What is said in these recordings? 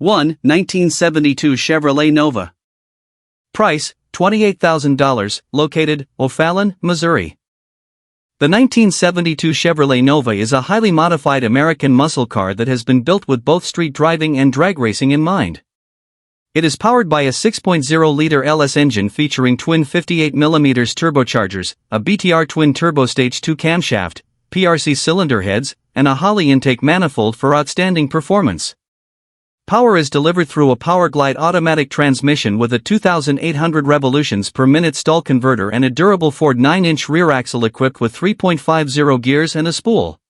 1. 1972 Chevrolet Nova. Price, $28,000, located, O'Fallon, Missouri. The 1972 Chevrolet Nova is a highly modified American muscle car that has been built with both street driving and drag racing in mind. It is powered by a 6.0-liter LS engine featuring twin 58mm turbochargers, a BTR twin turbo stage 2 camshaft, PRC cylinder heads, and a Holley intake manifold for outstanding performance. Power is delivered through a PowerGlide automatic transmission with a 2,800 revolutions per minute stall converter and a durable Ford 9-inch rear axle equipped with 3.50 gears and a spool.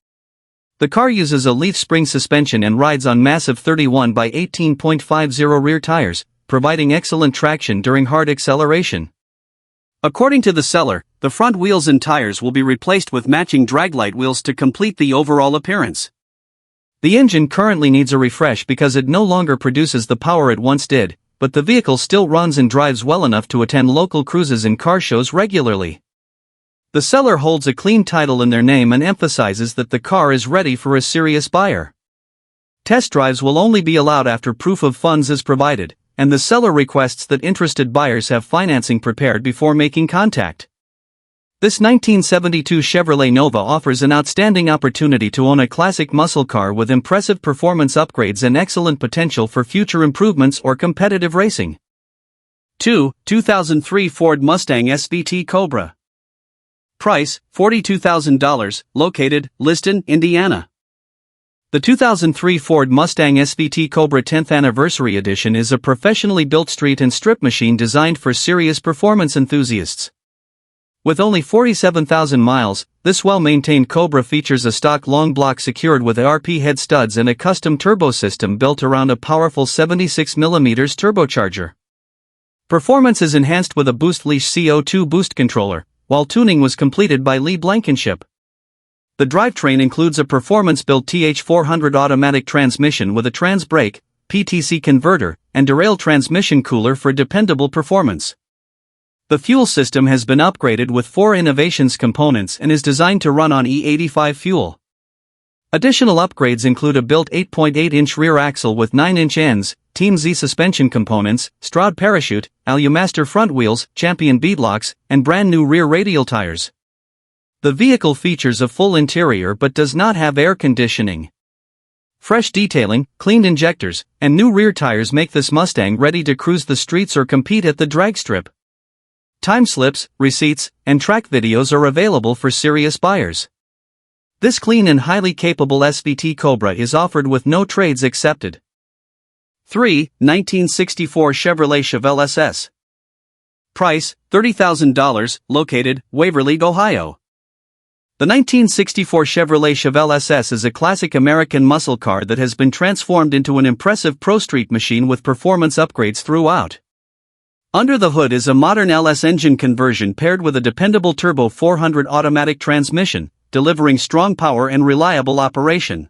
The car uses a leaf spring suspension and rides on massive 31 by 18.50 rear tires, providing excellent traction during hard acceleration. According to the seller, the front wheels and tires will be replaced with matching draglight wheels to complete the overall appearance. The engine currently needs a refresh because it no longer produces the power it once did, but the vehicle still runs and drives well enough to attend local cruises and car shows regularly. The seller holds a clean title in their name and emphasizes that the car is ready for a serious buyer. Test drives will only be allowed after proof of funds is provided, and the seller requests that interested buyers have financing prepared before making contact. This 1972 Chevrolet Nova offers an outstanding opportunity to own a classic muscle car with impressive performance upgrades and excellent potential for future improvements or competitive racing. 2. 2003 Ford Mustang SVT Cobra. Price, $42,000, located, Liston, Indiana. The 2003 Ford Mustang SVT Cobra 10th Anniversary Edition is a professionally built street and strip machine designed for serious performance enthusiasts. With only 47,000 miles, this well-maintained Cobra features a stock long block secured with RP head studs and a custom turbo system built around a powerful 76mm turbocharger. Performance is enhanced with a boost leash CO2 boost controller, while tuning was completed by Lee Blankenship. The drivetrain includes a performance-built TH400 automatic transmission with a trans brake, PTC converter, and derail transmission cooler for dependable performance. The fuel system has been upgraded with 4 Innovations components and is designed to run on E85 fuel. Additional upgrades include a built 8.8-inch rear axle with 9-inch ends, Team Z suspension components, Stroud parachute, Alumaster front wheels, Champion beadlocks, and brand new rear radial tires. The vehicle features a full interior but does not have air conditioning. Fresh detailing, cleaned injectors, and new rear tires make this Mustang ready to cruise the streets or compete at the drag strip. Time slips, receipts, and track videos are available for serious buyers. This clean and highly capable SVT Cobra is offered with no trades accepted. 3. 1964 Chevrolet Chevelle SS. Price, $30,000, located, Waverly, Ohio. The 1964 Chevrolet Chevelle SS is a classic American muscle car that has been transformed into an impressive pro street machine with performance upgrades throughout. Under the hood is a modern LS engine conversion paired with a dependable turbo 400 automatic transmission, delivering strong power and reliable operation.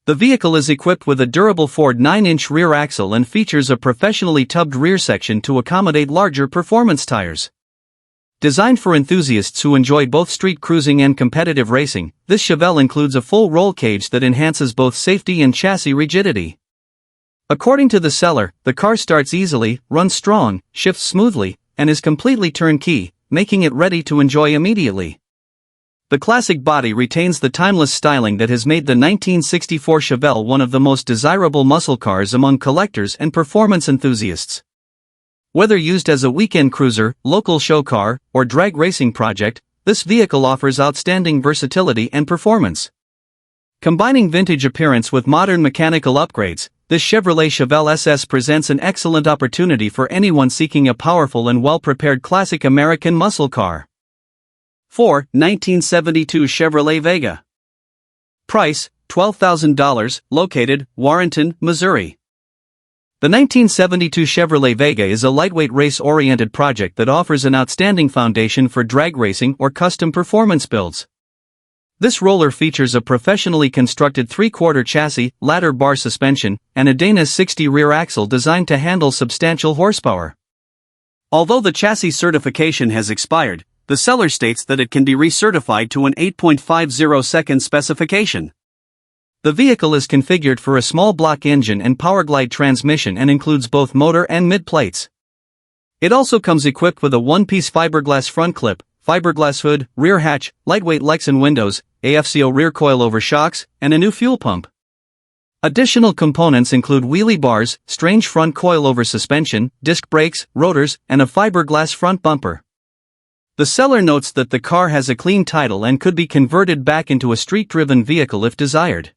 The vehicle is equipped with a durable Ford 9-inch rear axle and features a professionally tubbed rear section to accommodate larger performance tires. Designed for enthusiasts who enjoy both street cruising and competitive racing, this Chevelle includes a full roll cage that enhances both safety and chassis rigidity. According to the seller, the car starts easily, runs strong, shifts smoothly, and is completely turnkey, making it ready to enjoy immediately. The classic body retains the timeless styling that has made the 1964 Chevelle one of the most desirable muscle cars among collectors and performance enthusiasts. Whether used as a weekend cruiser, local show car, or drag racing project, this vehicle offers outstanding versatility and performance. Combining vintage appearance with modern mechanical upgrades, this Chevrolet Chevelle SS presents an excellent opportunity for anyone seeking a powerful and well-prepared classic American muscle car. 4. 1972 Chevrolet Vega. Price, $12,000, located, Warrenton, Missouri. The 1972 Chevrolet Vega is a lightweight race-oriented project that offers an outstanding foundation for drag racing or custom performance builds. This roller features a professionally constructed 3/4 chassis, ladder bar suspension, and a Dana 60 rear axle designed to handle substantial horsepower. Although the chassis certification has expired, the seller states that it can be recertified to an 8.50 second specification. The vehicle is configured for a small block engine and powerglide transmission and includes both motor and mid plates. It also comes equipped with a one-piece fiberglass front clip, fiberglass hood, rear hatch, lightweight Lexan windows, AFCO rear coilover shocks, and a new fuel pump. Additional components include wheelie bars, strange front coilover suspension, disc brakes, rotors, and a fiberglass front bumper. The seller notes that the car has a clean title and could be converted back into a street-driven vehicle if desired.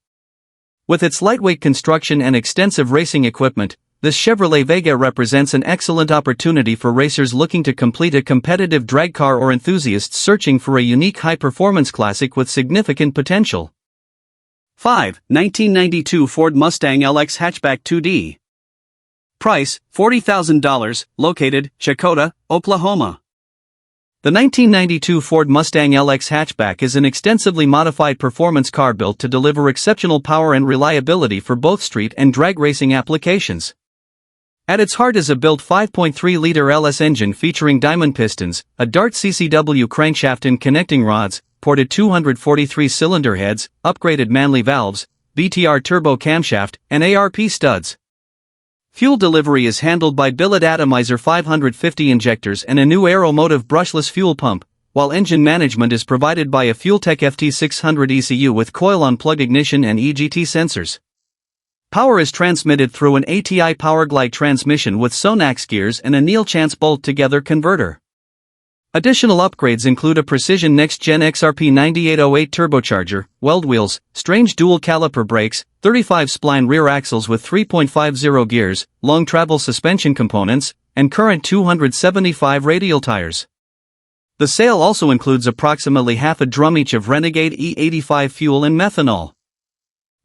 With its lightweight construction and extensive racing equipment, this Chevrolet Vega represents an excellent opportunity for racers looking to complete a competitive drag car or enthusiasts searching for a unique high-performance classic with significant potential. 5. 1992 Ford Mustang LX Hatchback 2D. Price, $40,000, located, Chakota, Oklahoma. The 1992 Ford Mustang LX hatchback is an extensively modified performance car built to deliver exceptional power and reliability for both street and drag racing applications. At its heart is a built 5.3-liter LS engine featuring diamond pistons, a Dart CCW crankshaft and connecting rods, ported 243-cylinder heads, upgraded Manley valves, BTR turbo camshaft, and ARP studs. Fuel delivery is handled by billet atomizer 550 injectors and a new Aeromotive brushless fuel pump, while engine management is provided by a Fueltech FT600 ECU with coil-on plug ignition and EGT sensors. Power is transmitted through an ATI Powerglide transmission with Sonax gears and a Neil-Chance bolt-together converter. Additional upgrades include a precision next-gen XRP 9808 turbocharger, weld wheels, strange dual-caliper brakes, 35-spline rear axles with 3.50 gears, long-travel suspension components, and current 275 radial tires. The sale also includes approximately half a drum each of Renegade E85 fuel and methanol.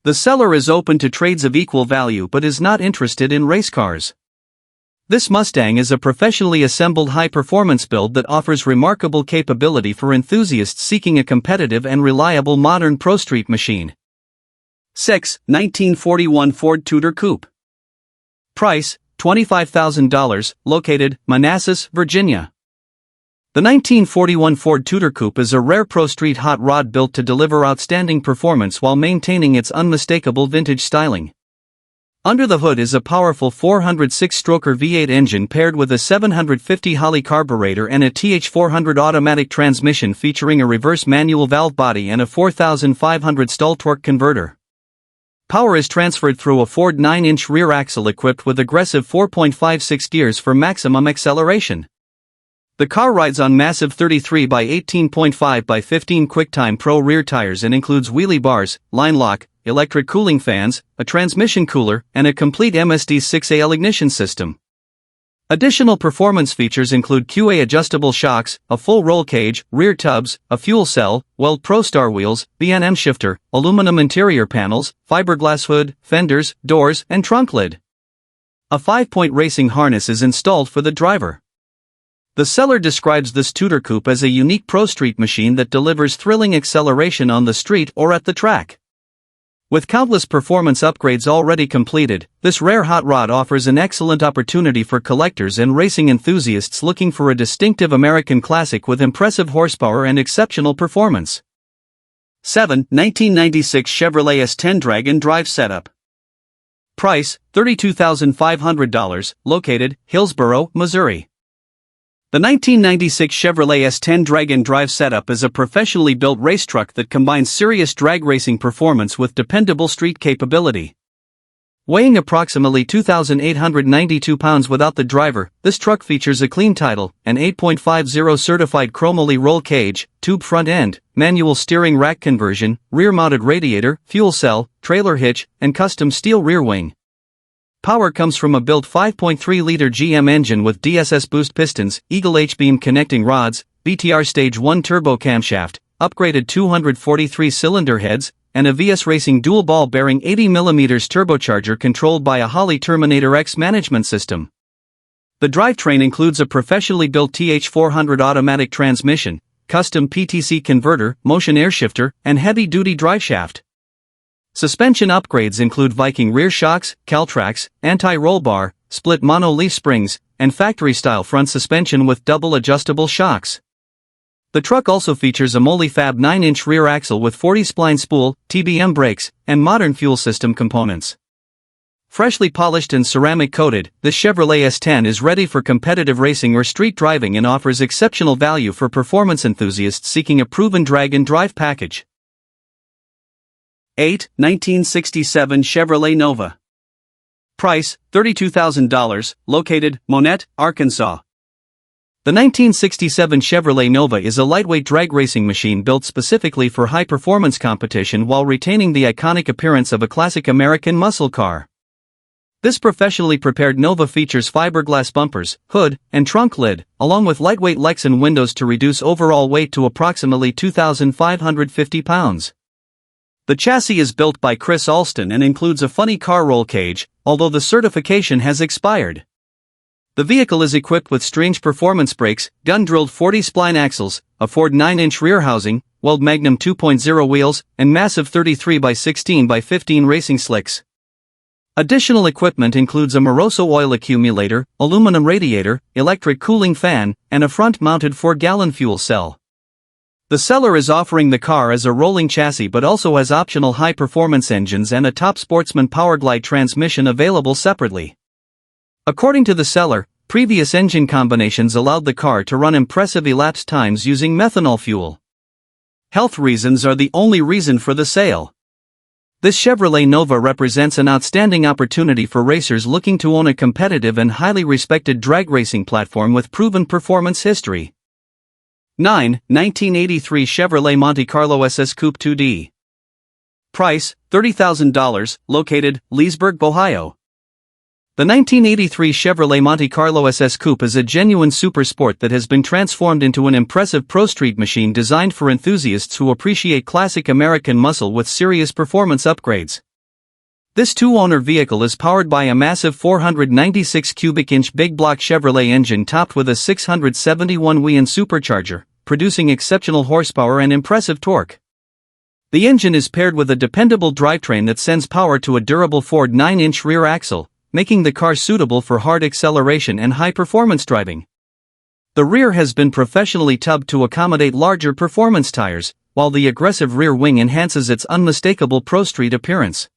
The seller is open to trades of equal value but is not interested in race cars. This Mustang is a professionally assembled high-performance build that offers remarkable capability for enthusiasts seeking a competitive and reliable modern pro-street machine. 6. 1941 Ford Tutor Coupe. Price, $25,000, located, Manassas, Virginia. The 1941 Ford Tutor Coupe is a rare pro-street hot rod built to deliver outstanding performance while maintaining its unmistakable vintage styling. Under the hood is a powerful 406-stroker V8 engine paired with a 750 Holley carburetor and a TH400 automatic transmission featuring a reverse manual valve body and a 4,500 stall torque converter. Power is transferred through a Ford 9-inch rear axle equipped with aggressive 4.56 gears for maximum acceleration. The car rides on massive 33 by 18.5 by 15 QuickTime Pro rear tires and includes wheelie bars, line lock, electric cooling fans, a transmission cooler, and a complete MSD6AL ignition system. Additional performance features include QA adjustable shocks, a full roll cage, rear tubs, a fuel cell, Weld ProStar wheels, B&M shifter, aluminum interior panels, fiberglass hood, fenders, doors, and trunk lid. A 5-point racing harness is installed for the driver. The seller describes this Tutor Coupe as a unique pro-street machine that delivers thrilling acceleration on the street or at the track. With countless performance upgrades already completed, this rare hot rod offers an excellent opportunity for collectors and racing enthusiasts looking for a distinctive American classic with impressive horsepower and exceptional performance. 7. 1996 Chevrolet S10 Drag and Drive Setup. Price, $32,500, located, Hillsboro, Missouri. The 1996 Chevrolet S10 Drag and Drive setup is a professionally built race truck that combines serious drag racing performance with dependable street capability. Weighing approximately 2,892 pounds without the driver, this truck features a clean title, an 8.50 certified chromoly roll cage, tube front end, manual steering rack conversion, rear-mounted radiator, fuel cell, trailer hitch, and custom steel rear wing. Power comes from a built 5.3-liter GM engine with DSS boost pistons, Eagle H-beam connecting rods, BTR Stage 1 turbo camshaft, upgraded 243-cylinder heads, and a VS Racing dual ball bearing 80mm turbocharger controlled by a Holley Terminator X management system. The drivetrain includes a professionally built TH400 automatic transmission, custom PTC converter, motion air shifter, and heavy-duty driveshaft. Suspension upgrades include Viking rear shocks, Caltrax, anti-roll bar, split mono-leaf springs, and factory-style front suspension with double adjustable shocks. The truck also features a MOLLE-FAB 9-inch rear axle with 40-spline spool, TBM brakes, and modern fuel system components. Freshly polished and ceramic-coated, the Chevrolet S10 is ready for competitive racing or street driving and offers exceptional value for performance enthusiasts seeking a proven drag-and-drive package. 8. 1967 Chevrolet Nova. Price, $32,000, located, Monte, Arkansas. The 1967 Chevrolet Nova is a lightweight drag racing machine built specifically for high-performance competition while retaining the iconic appearance of a classic American muscle car. This professionally prepared Nova features fiberglass bumpers, hood, and trunk lid, along with lightweight Lexan windows to reduce overall weight to approximately 2,550 pounds. The chassis is built by Chris Alston and includes a funny car roll cage, although the certification has expired. The vehicle is equipped with strange performance brakes, gun-drilled 40-spline axles, a Ford 9-inch rear housing, Weld Magnum 2.0 wheels, and massive 33x16x15 racing slicks. Additional equipment includes a Moroso oil accumulator, aluminum radiator, electric cooling fan, and a front-mounted 4-gallon fuel cell. The seller is offering the car as a rolling chassis but also has optional high-performance engines and a Top Sportsman Powerglide transmission available separately. According to the seller, previous engine combinations allowed the car to run impressive elapsed times using methanol fuel. Health reasons are the only reason for the sale. This Chevrolet Nova represents an outstanding opportunity for racers looking to own a competitive and highly respected drag racing platform with proven performance history. 9. 1983 Chevrolet Monte Carlo SS Coupe 2D. Price, $30,000, located, Leesburg, Ohio. The 1983 Chevrolet Monte Carlo SS Coupe is a genuine super sport that has been transformed into an impressive pro street machine designed for enthusiasts who appreciate classic American muscle with serious performance upgrades. This two-owner vehicle is powered by a massive 496 cubic inch big block Chevrolet engine topped with a 671 Wien supercharger, producing exceptional horsepower and impressive torque. The engine is paired with a dependable drivetrain that sends power to a durable Ford 9-inch rear axle, making the car suitable for hard acceleration and high-performance driving. The rear has been professionally tubbed to accommodate larger performance tires, while the aggressive rear wing enhances its unmistakable pro street appearance.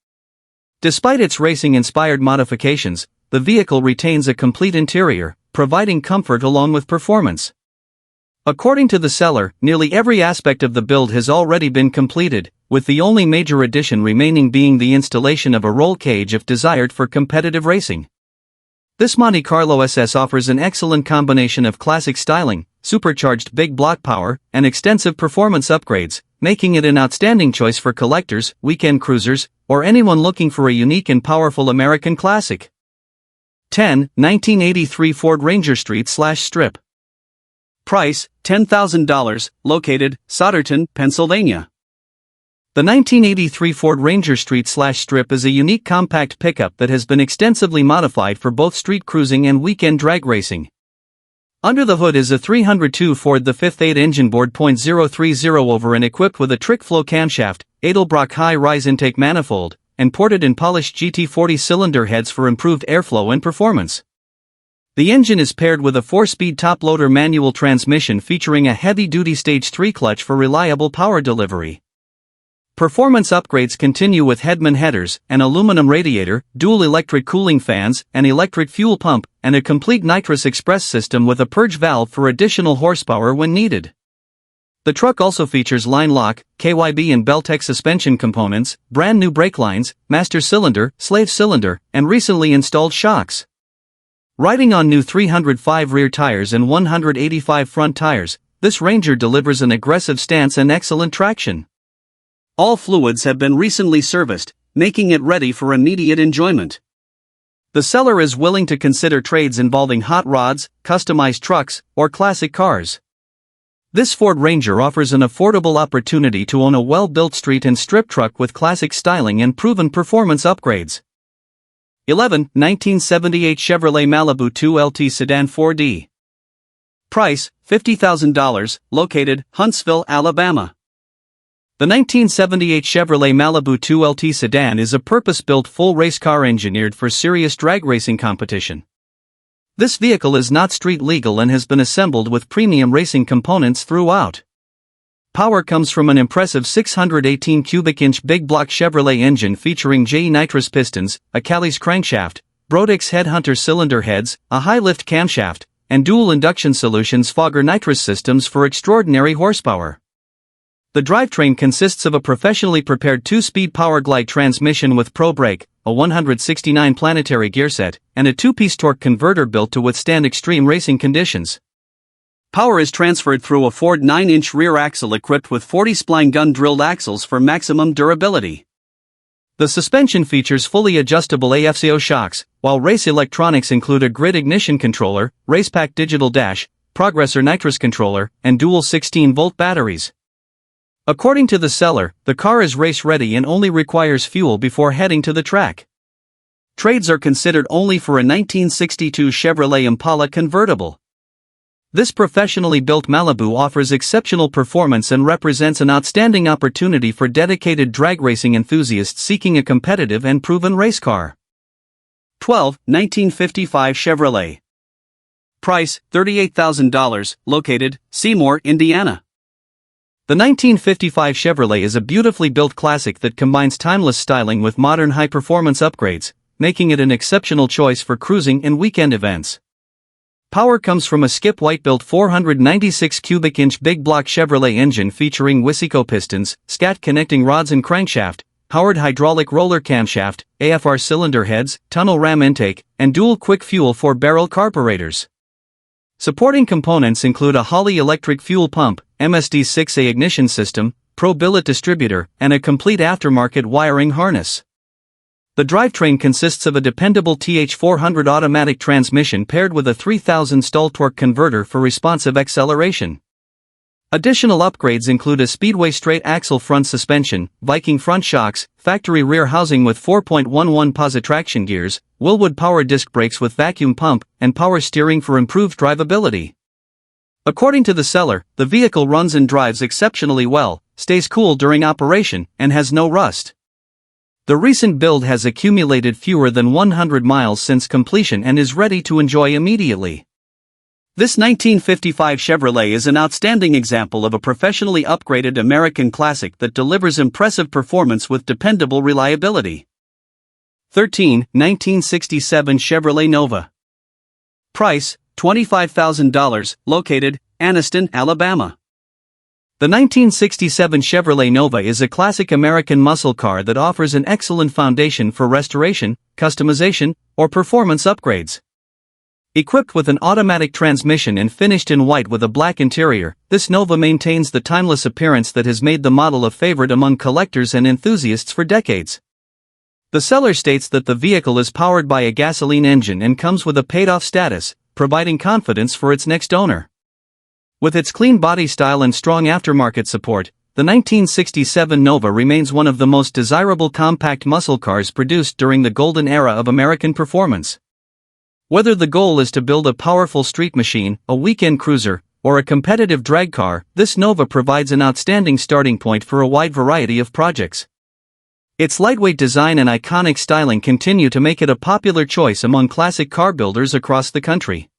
Despite its racing-inspired modifications, the vehicle retains a complete interior, providing comfort along with performance. According to the seller, nearly every aspect of the build has already been completed, with the only major addition remaining being the installation of a roll cage if desired for competitive racing. This Monte Carlo SS offers an excellent combination of classic styling, supercharged big block power, and extensive performance upgrades, making it an outstanding choice for collectors, weekend cruisers, or anyone looking for a unique and powerful American classic. 10. 1983 Ford Ranger Street/Strip. Price, $10,000, located, Souderton, Pennsylvania. The 1983 Ford Ranger Street/Strip is a unique compact pickup that has been extensively modified for both street cruising and weekend drag racing. Under the hood is a 302 Ford the 5th 8 engine board .030 over and equipped with a trick-flow camshaft, Edelbrock high-rise intake manifold, and ported and polished GT40 cylinder heads for improved airflow and performance. The engine is paired with a 4-speed top-loader manual transmission featuring a heavy-duty Stage 3 clutch for reliable power delivery. Performance upgrades continue with Hedman headers, an aluminum radiator, dual electric cooling fans, an electric fuel pump, and a complete nitrous express system with a purge valve for additional horsepower when needed. The truck also features line lock, KYB and Beltec suspension components, brand new brake lines, master cylinder, slave cylinder, and recently installed shocks. Riding on new 305 rear tires and 185 front tires, this Ranger delivers an aggressive stance and excellent traction. All fluids have been recently serviced, making it ready for immediate enjoyment. The seller is willing to consider trades involving hot rods, customized trucks, or classic cars. This Ford Ranger offers an affordable opportunity to own a well-built street and strip truck with classic styling and proven performance upgrades. 11. 1978 Chevrolet Malibu 2 LT Sedan 4D. Price, $50,000, located, Huntsville, Alabama. The 1978 Chevrolet Malibu 2 LT sedan is a purpose-built full race car engineered for serious drag racing competition. This vehicle is not street legal and has been assembled with premium racing components throughout. Power comes from an impressive 618 cubic inch big block Chevrolet engine featuring JE nitrous pistons, a Callis crankshaft, Brodix headhunter cylinder heads, a high lift camshaft, and dual induction solutions Fogger nitrous systems for extraordinary horsepower. The drivetrain consists of a professionally prepared 2-speed power glide transmission with Pro Brake, a 169 planetary gearset, and a 2-piece torque converter built to withstand extreme racing conditions. Power is transferred through a Ford 9-inch rear axle equipped with 40 spline gun drilled axles for maximum durability. The suspension features fully adjustable AFCO shocks, while race electronics include a grid ignition controller, RacePack digital dash, Progressor nitrous controller, and dual 16-volt batteries. According to the seller, the car is race-ready and only requires fuel before heading to the track. Trades are considered only for a 1962 Chevrolet Impala convertible. This professionally built Malibu offers exceptional performance and represents an outstanding opportunity for dedicated drag racing enthusiasts seeking a competitive and proven race car. 12. 1955 Chevrolet. Price, $38,000, located, Seymour, Indiana. The 1955 Chevrolet is a beautifully built classic that combines timeless styling with modern high-performance upgrades, making it an exceptional choice for cruising and weekend events. Power comes from a skip white-built 496 cubic inch big block Chevrolet engine featuring Wisico pistons, scat connecting rods and crankshaft, powered hydraulic roller camshaft, AFR cylinder heads, tunnel ram intake, and dual quick fuel 4-barrel carburetors. Supporting components include a Holley electric fuel pump, MSD6A ignition system, Pro billet distributor, and a complete aftermarket wiring harness. The drivetrain consists of a dependable TH400 automatic transmission paired with a 3000 stall torque converter for responsive acceleration. Additional upgrades include a Speedway straight axle front suspension, Viking front shocks, factory rear housing with 4.11 posi traction gears, Willwood power disc brakes with vacuum pump, and power steering for improved drivability. According to the seller, the vehicle runs and drives exceptionally well, stays cool during operation, and has no rust. The recent build has accumulated fewer than 100 miles since completion and is ready to enjoy immediately. This 1955 Chevrolet is an outstanding example of a professionally upgraded American classic that delivers impressive performance with dependable reliability. 13. 1967 Chevrolet Nova. Price, $25,000, located, Anniston, Alabama. The 1967 Chevrolet Nova is a classic American muscle car that offers an excellent foundation for restoration, customization, or performance upgrades. Equipped with an automatic transmission and finished in white with a black interior, this Nova maintains the timeless appearance that has made the model a favorite among collectors and enthusiasts for decades. The seller states that the vehicle is powered by a gasoline engine and comes with a paid-off status, providing confidence for its next owner. With its clean body style and strong aftermarket support, the 1967 Nova remains one of the most desirable compact muscle cars produced during the golden era of American performance. Whether the goal is to build a powerful street machine, a weekend cruiser, or a competitive drag car, this Nova provides an outstanding starting point for a wide variety of projects. Its lightweight design and iconic styling continue to make it a popular choice among classic car builders across the country.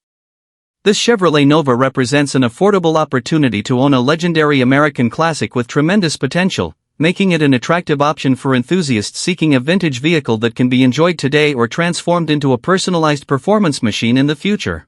This Chevrolet Nova represents an affordable opportunity to own a legendary American classic with tremendous potential, making it an attractive option for enthusiasts seeking a vintage vehicle that can be enjoyed today or transformed into a personalized performance machine in the future.